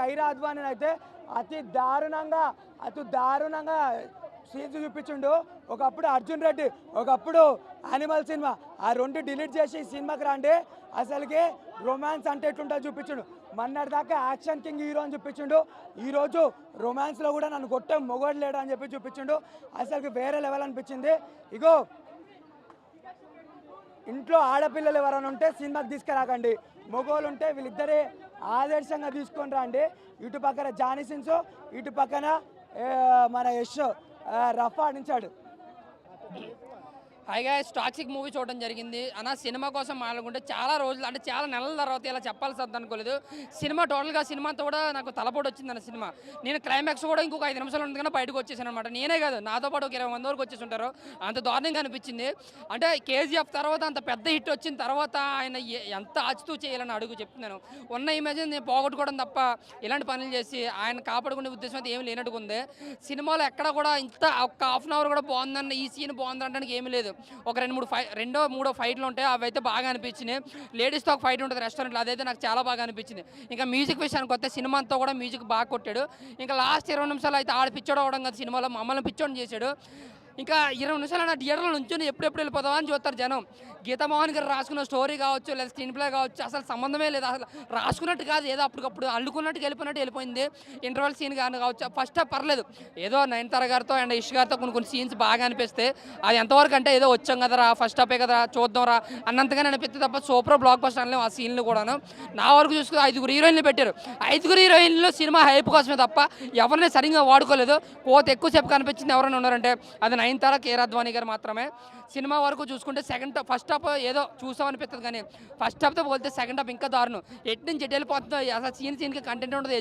కైరా అద్వాని అయితే అతి దారుణంగా సీన్స్ చూపించిండు. ఒకప్పుడు అర్జున్ రెడ్డి, ఒకప్పుడు యానిమల్ సినిమా, ఆ రెండు డిలీట్ చేసి ఈ సినిమాకి రండి, అసలుకి రొమాన్స్ అంటే ఎట్లుంటో చూపించిండు. మొన్నటిదాకా యాక్షన్ కింగ్ హీరో అని చూపించిండు, ఈరోజు రొమాన్స్లో కూడా నన్ను కొట్టే మొగోడు లేడు అని చెప్పి చూపించిండు. అసలుకి వేరే లెవెల్ అనిపించింది. ఇగో ఇంట్లో ఆడపిల్లలు ఎవరైనా ఉంటే సినిమాకి తీసుకురాకండి, మొగోళ్ళు ఉంటే వీళ్ళిద్దరే ఆదర్శంగా తీసుకొని రండి. ఇటు పక్కన జానీ సిన్స్, ఇటు పక్కన మన యష్ రఫ్ ఆడించాడు. పైగా టాక్సిక్ మూవీ చూడడం జరిగింది అన్న. సినిమా కోసం మాట్లాడుకుంటే చాలా రోజులు, అంటే చాలా నెలల తర్వాత ఇలా చెప్పాల్సి వద్ద అనుకోలేదు. సినిమా టోటల్గా సినిమాతో కూడా నాకు తలపోటు వచ్చింది అన్న. సినిమా నేను క్లైమాక్స్ కూడా ఇంకొక 5 నిమిషాలు ఉండగానే బయటకు వచ్చేసాను అనమాట. నేనే కాదు, నాతో పాటు ఒక 20 మంది వరకు వచ్చేసి ఉంటారు. అంత దారుణంగా అనిపించింది. అంటే కేజీఎఫ్ తర్వాత అంత పెద్ద హిట్ వచ్చిన తర్వాత ఆయన ఎంత ఆచుతూ చేయాలని అడుగు చెప్తున్నాను. ఉన్న ఇమేజ్ నేను పోగొట్టుకోవడం తప్ప ఇలాంటి పనులు చేసి ఆయన కాపాడుకునే ఉద్దేశం అయితే ఏమి లేనట్టుగా ఉంది. సినిమాలో ఎక్కడ కూడా ఇంత ఒక హాఫ్ అన్ అవర్ కూడా బాగుందన్న, ఈ సీన్ బాగుంది అనడానికి ఏమీ లేదు. ఒక 2-3 ఫైట్లు ఉంటాయి, అవి అయితే బాగా అనిపించినాయి. లేడీస్తో ఒక ఫైట్ ఉంటుంది రెస్టారెంట్లో, అదైతే నాకు చాలా బాగా అనిపించింది. ఇంకా మ్యూజిక్ విషయానికి వస్తే సినిమా అంతా కూడా మ్యూజిక్ బాగా కొట్టాడు. ఇంకా లాస్ట్ 20 నిమిషాలు అయితే ఆడ పిచ్చోడు అవడం కదా సినిమాలో, మమ్మల్ని పిచ్చోడిని చేశాడు. ఇంకా 20 నిమిషాలు నా థియేటర్లో నుంచి ఎప్పుడెప్పుడు వెళ్ళిపోతావా అని చూస్తారు జనం. గీతామోహన్ గారు రాసుకున్న స్టోరీ కావచ్చు, లేదా స్క్రీన్ ప్లే కావచ్చు, అసలు సంబంధమే లేదు. అసలు రాసుకున్నట్టు కాదు, ఏదో అప్పటికప్పుడు అల్లుకున్నట్టు వెళ్ళిపోయింది. ఇంటర్వల్ సీన్ కానీ కావచ్చు, ఫస్ట్ హాఫ్ పర్లేదు, ఏదో నయనతార గారితో అండ్ ఇష్ గారితో కొన్ని సీన్స్ బాగా అనిపిస్తే, అది ఎంతవరకు అంటే ఏదో వచ్చాం కదరా, ఫస్ట్ హాఫే కదా చూద్దాంరా అన్నంతగానే అనిపిస్తే తప్ప సూపర్ బ్లాక్ బస్టర్ అనలేము ఆ సీన్లు కూడాను. నా వరకు చూసుకుని 5 హీరోయిన్లు పెట్టారు. 5 హీరోయిన్లు సినిమా హైప్ కోసమే తప్ప ఎవరిని సరిగ్గా వాడుకోలేదు. కోత ఎక్కువసేపు కనిపించింది ఎవరైనా ఉన్నారంటే అది నయనతార, కైరా అద్వాని గారు మాత్రమే. సినిమా వరకు చూసుకుంటే ఫస్ట్ హాఫ్ ఏదో చూసామనిపిస్తుంది, కానీ ఫస్ట్ హాఫ్తో పోలితే సెకండ్ హాఫ్ ఇంకా దారుణం. ఎటు నుంచి ఎటు వెళ్ళిపోతుందో అసలు సీన్కి కంటెంట్ ఉండదు.